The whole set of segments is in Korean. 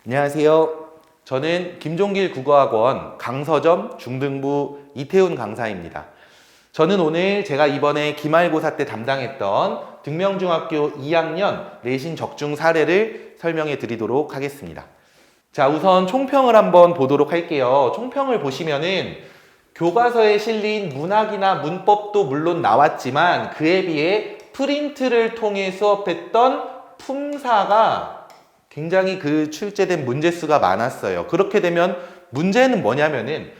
안녕하세요. 저는 김종길 국어학원 강서점 중등부 이태훈 강사입니다. 저는 오늘 제가 이번에 기말고사 때 담당했던 등명중학교 2학년 내신 적중 사례를 설명해 드리도록 하겠습니다. 자, 우선 총평을 한번 보도록 할게요. 총평을 보시면은 교과서에 실린 문학이나 문법도 물론 나왔지만 그에 비해 프린트를 통해 수업했던 품사가 굉장히 그 출제된 문제수가 많았어요. 그렇게 되면 문제는 뭐냐면은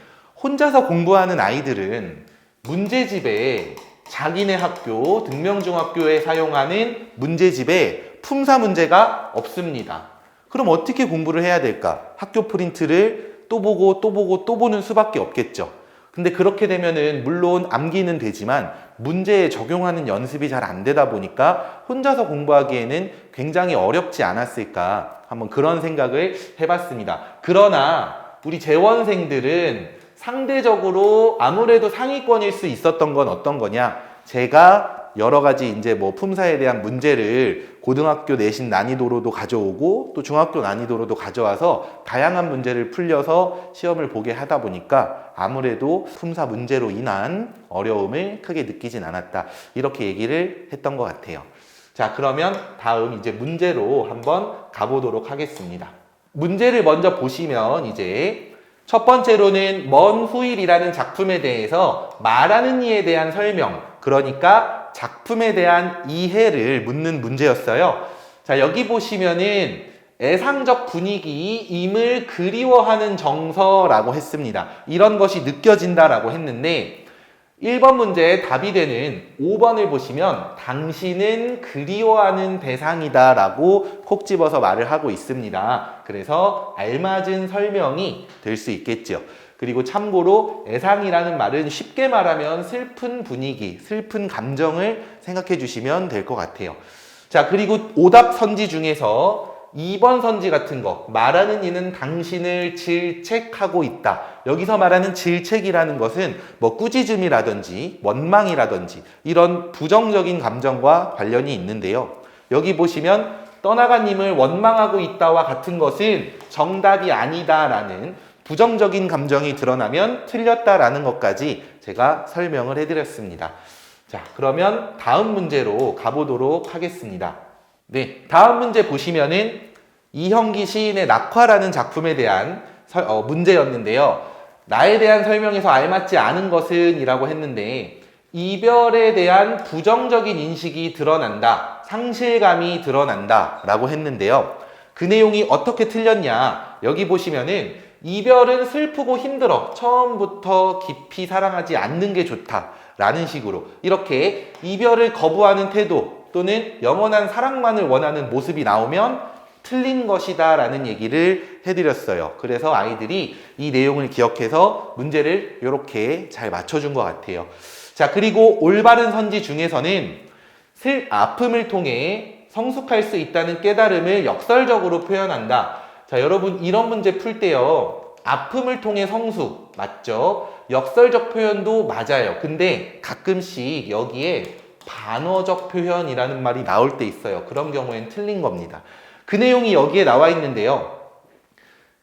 혼자서 공부하는 아이들은 문제집에 자기네 학교, 등명중학교에 사용하는 문제집에 품사 문제가 없습니다. 그럼 어떻게 공부를 해야 될까? 학교 프린트를 또 보고 또 보고 또 보는 수밖에 없겠죠. 근데 그렇게 되면은 물론 암기는 되지만 문제에 적용하는 연습이 잘 안 되다 보니까 혼자서 공부하기에는 굉장히 어렵지 않았을까 한번 그런 생각을 해봤습니다. 그러나 우리 재원생들은 상대적으로 아무래도 상위권일 수 있었던 건 어떤 거냐? 제가 여러 가지 이제 뭐 품사에 대한 문제를 고등학교 내신 난이도로도 가져오고 또 중학교 난이도로도 가져와서 다양한 문제를 풀려서 시험을 보게 하다 보니까 아무래도 품사 문제로 인한 어려움을 크게 느끼진 않았다. 이렇게 얘기를 했던 것 같아요. 자, 그러면 다음 이제 문제로 한번 가보도록 하겠습니다. 문제를 먼저 보시면 이제 첫 번째로는 먼 후일이라는 작품에 대해서 말하는 이에 대한 설명, 그러니까 작품에 대한 이해를 묻는 문제였어요. 자, 여기 보시면은 애상적 분위기임을 그리워하는 정서라고 했습니다. 이런 것이 느껴진다라고 했는데 1번 문제의 답이 되는 5번을 보시면 당신은 그리워하는 대상이다 라고 콕 집어서 말을 하고 있습니다. 그래서 알맞은 설명이 될 수 있겠죠. 그리고 참고로 애상이라는 말은 쉽게 말하면 슬픈 분위기, 슬픈 감정을 생각해 주시면 될 것 같아요. 자, 그리고 오답 선지 중에서 2번 선지 같은 거, 말하는 이는 당신을 질책하고 있다. 여기서 말하는 질책이라는 것은 뭐 꾸짖음이라든지 원망이라든지 이런 부정적인 감정과 관련이 있는데요. 여기 보시면 떠나간 님을 원망하고 있다와 같은 것은 정답이 아니다라는 부정적인 감정이 드러나면 틀렸다라는 것까지 제가 설명을 해드렸습니다. 자, 그러면 다음 문제로 가보도록 하겠습니다. 네, 다음 문제 보시면은 이형기 시인의 낙화라는 작품에 대한 문제였는데요. 나에 대한 설명에서 알맞지 않은 것은 이라고 했는데 이별에 대한 부정적인 인식이 드러난다, 상실감이 드러난다 라고 했는데요. 그 내용이 어떻게 틀렸냐, 여기 보시면은 이별은 슬프고 힘들어, 처음부터 깊이 사랑하지 않는 게 좋다 라는 식으로 이렇게 이별을 거부하는 태도 또는 영원한 사랑만을 원하는 모습이 나오면 틀린 것이다 라는 얘기를 해드렸어요. 그래서 아이들이 이 내용을 기억해서 문제를 이렇게 잘 맞춰준 것 같아요. 자, 그리고 올바른 선지 중에서는 아픔을 통해 성숙할 수 있다는 깨달음을 역설적으로 표현한다. 자, 여러분 이런 문제 풀 때요, 아픔을 통해 성숙 맞죠? 역설적 표현도 맞아요. 근데 가끔씩 여기에 반어적 표현이라는 말이 나올 때 있어요. 그런 경우엔 틀린 겁니다. 그 내용이 여기에 나와 있는데요.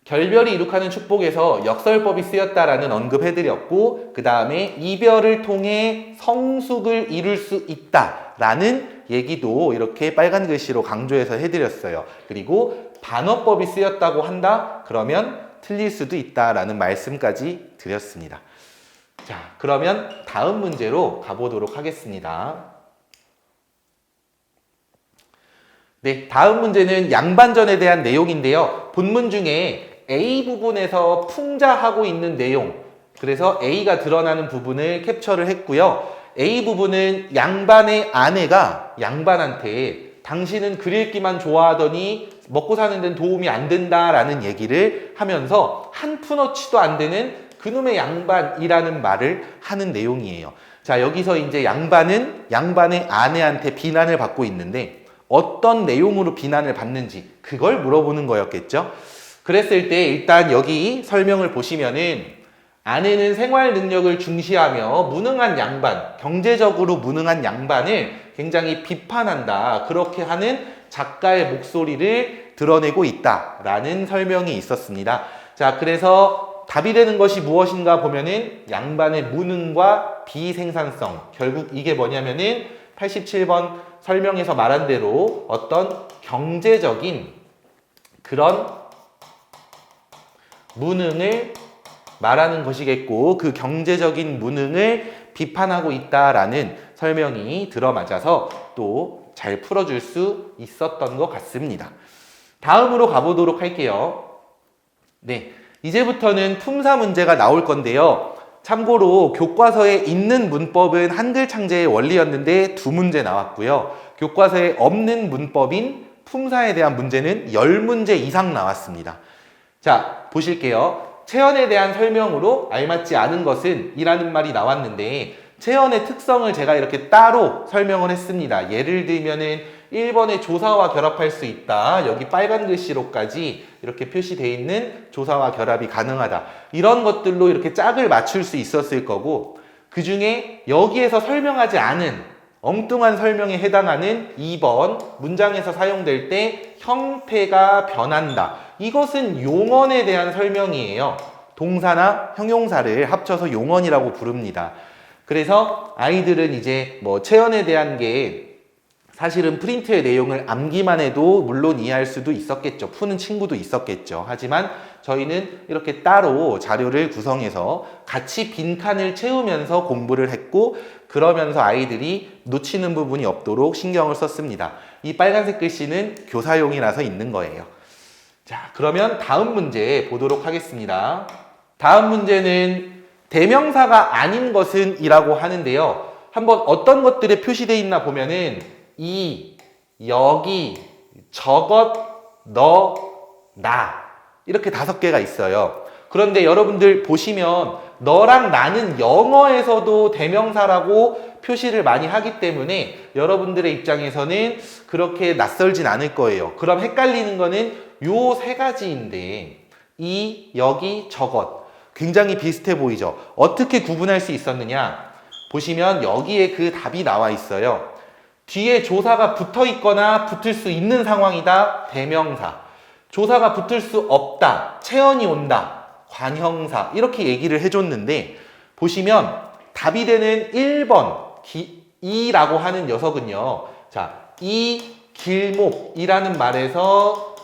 결별이 이룩하는 축복에서 역설법이 쓰였다라는 언급해드렸고 그 다음에 이별을 통해 성숙을 이룰 수 있다라는 얘기도 이렇게 빨간 글씨로 강조해서 해드렸어요. 그리고 반어법이 쓰였다고 한다? 그러면 틀릴 수도 있다라는 말씀까지 드렸습니다. 자, 그러면 다음 문제로 가보도록 하겠습니다. 네, 다음 문제는 양반전에 대한 내용인데요. 본문 중에 A 부분에서 풍자하고 있는 내용, 그래서 A가 드러나는 부분을 캡처를 했고요. A 부분은 양반의 아내가 양반한테 당신은 글 읽기만 좋아하더니 먹고 사는 데는 도움이 안 된다라는 얘기를 하면서 한 푼어치도 안 되는 그놈의 양반이라는 말을 하는 내용이에요. 자, 여기서 이제 양반은 양반의 아내한테 비난을 받고 있는데 어떤 내용으로 비난을 받는지 그걸 물어보는 거였겠죠. 그랬을 때 일단 여기 설명을 보시면은 아내는 생활 능력을 중시하며 무능한 양반, 경제적으로 무능한 양반을 굉장히 비판한다. 그렇게 하는 작가의 목소리를 드러내고 있다라는 설명이 있었습니다. 자, 그래서 답이 되는 것이 무엇인가 보면은 양반의 무능과 비생산성. 결국 이게 뭐냐면은 87번 설명에서 말한 대로 어떤 경제적인 그런 무능을 말하는 것이겠고, 그 경제적인 무능을 비판하고 있다라는 설명이 들어맞아서 또 잘 풀어줄 수 있었던 것 같습니다. 다음으로 가보도록 할게요. 네, 이제부터는 품사 문제가 나올 건데요. 참고로 교과서에 있는 문법은 한글 창제의 원리였는데 2문제 나왔고요. 교과서에 없는 문법인 품사에 대한 문제는 10문제 이상 나왔습니다. 자, 보실게요. 체언에 대한 설명으로 알맞지 않은 것은 이라는 말이 나왔는데, 체언의 특성을 제가 이렇게 따로 설명을 했습니다. 예를 들면은 1번에 조사와 결합할 수 있다. 여기 빨간 글씨로까지 이렇게 표시되어 있는 조사와 결합이 가능하다. 이런 것들로 이렇게 짝을 맞출 수 있었을 거고, 그 중에 여기에서 설명하지 않은 엉뚱한 설명에 해당하는 2번 문장에서 사용될 때 형태가 변한다. 이것은 용언에 대한 설명이에요. 동사나 형용사를 합쳐서 용언이라고 부릅니다. 그래서 아이들은 이제 뭐 체언에 대한 게 사실은 프린트의 내용을 암기만 해도 물론 이해할 수도 있었겠죠. 푸는 친구도 있었겠죠. 하지만 저희는 이렇게 따로 자료를 구성해서 같이 빈칸을 채우면서 공부를 했고, 그러면서 아이들이 놓치는 부분이 없도록 신경을 썼습니다. 이 빨간색 글씨는 교사용이라서 있는 거예요. 자, 그러면 다음 문제 보도록 하겠습니다. 다음 문제는 대명사가 아닌 것은 이라고 하는데요. 한번 어떤 것들에 표시되어 있나 보면은 이, 여기, 저것, 너, 나 이렇게 5개가 있어요. 그런데 여러분들 보시면 너랑 나는 영어에서도 대명사라고 표시를 많이 하기 때문에 여러분들의 입장에서는 그렇게 낯설진 않을 거예요. 그럼 헷갈리는 거는 요 3가지인데 이, 여기, 저것 굉장히 비슷해 보이죠? 어떻게 구분할 수 있었느냐? 보시면 여기에 그 답이 나와 있어요. 뒤에 조사가 붙어 있거나 붙을 수 있는 상황이다. 대명사. 조사가 붙을 수 없다. 체언이 온다. 관형사. 이렇게 얘기를 해줬는데 보시면 답이 되는 1번 이라고 하는 녀석은요. 자, 이 길목이라는 말에서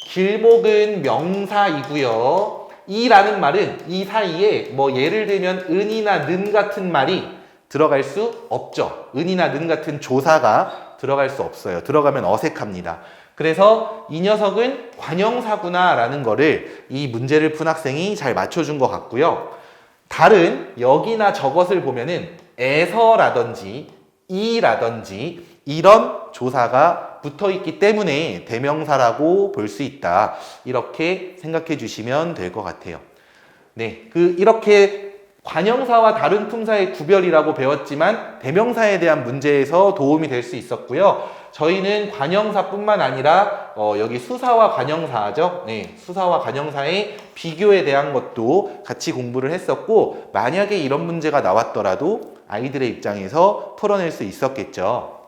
길목은 명사이고요. 이라는 말은 이 사이에 뭐 예를 들면 은이나 는 같은 말이 들어갈 수 없죠. 은이나 는 같은 조사가 들어갈 수 없어요. 들어가면 어색합니다. 그래서 이 녀석은 관형사구나 라는 거를 이 문제를 푼 학생이 잘 맞춰준 것 같고요. 다른 여기나 저것을 보면은 에서라든지 이라든지 이런 조사가 붙어있기 때문에 대명사라고 볼 수 있다. 이렇게 생각해 주시면 될 것 같아요. 네, 이렇게 관형사와 다른 품사의 구별이라고 배웠지만 대명사에 대한 문제에서 도움이 될 수 있었고요. 저희는 관형사뿐만 아니라 여기 수사와 관형사죠. 네, 수사와 관형사의 비교에 대한 것도 같이 공부를 했었고, 만약에 이런 문제가 나왔더라도 아이들의 입장에서 풀어낼 수 있었겠죠.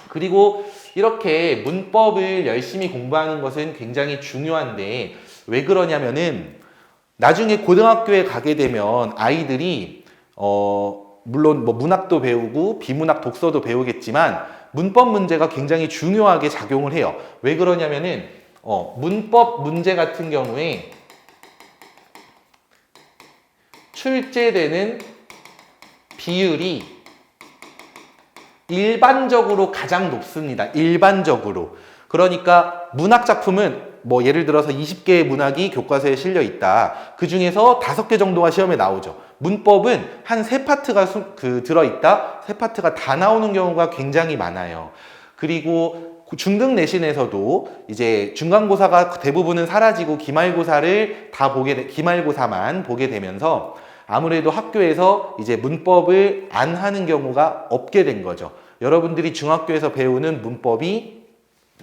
그리고 이렇게 문법을 열심히 공부하는 것은 굉장히 중요한데 왜 그러냐면은 나중에 고등학교에 가게 되면 아이들이 물론 뭐 문학도 배우고 비문학 독서도 배우겠지만 문법 문제가 굉장히 중요하게 작용을 해요. 왜 그러냐면은 문법 문제 같은 경우에 출제되는 비율이 일반적으로 가장 높습니다. 일반적으로. 그러니까 문학 작품은 뭐 예를 들어서 20개의 문학이 교과서에 실려 있다. 그 중에서 5개 정도가 시험에 나오죠. 문법은 한 3파트가 들어있다. 3파트가 다 나오는 경우가 굉장히 많아요. 그리고 중등 내신에서도 이제 중간고사가 대부분은 사라지고 기말고사만 보게 되면서 아무래도 학교에서 이제 문법을 안 하는 경우가 없게 된 거죠. 여러분들이 중학교에서 배우는 문법이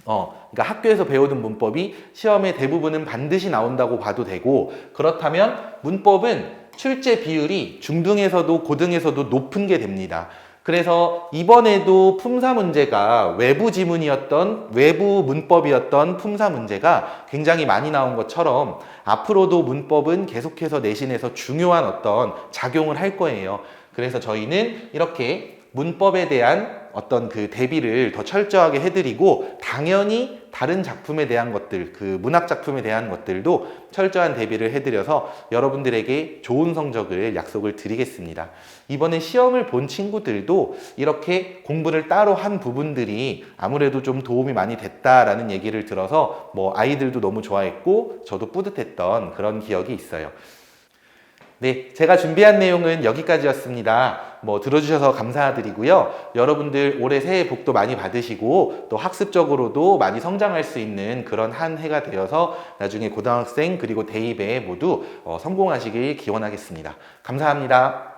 그러니까 학교에서 배우는 문법이 시험에 대부분은 반드시 나온다고 봐도 되고, 그렇다면 문법은 출제 비율이 중등에서도 고등에서도 높은 게 됩니다. 그래서 이번에도 품사 문제가 외부 지문이었던, 외부 문법이었던 품사 문제가 굉장히 많이 나온 것처럼 앞으로도 문법은 계속해서 내신에서 중요한 어떤 작용을 할 거예요. 그래서 저희는 이렇게 문법에 대한 어떤 그 대비를 더 철저하게 해드리고, 당연히 다른 작품에 대한 것들, 그 문학 작품에 대한 것들도 철저한 대비를 해드려서 여러분들에게 좋은 성적을 약속을 드리겠습니다. 이번에 시험을 본 친구들도 이렇게 공부를 따로 한 부분들이 아무래도 좀 도움이 많이 됐다라는 얘기를 들어서 아이들도 너무 좋아했고 저도 뿌듯했던 그런 기억이 있어요. 네, 제가 준비한 내용은 여기까지였습니다. 들어주셔서 감사드리고요. 여러분들 올해 새해 복도 많이 받으시고 또 학습적으로도 많이 성장할 수 있는 그런 한 해가 되어서 나중에 고등학생 그리고 대입에 모두 성공하시길 기원하겠습니다. 감사합니다.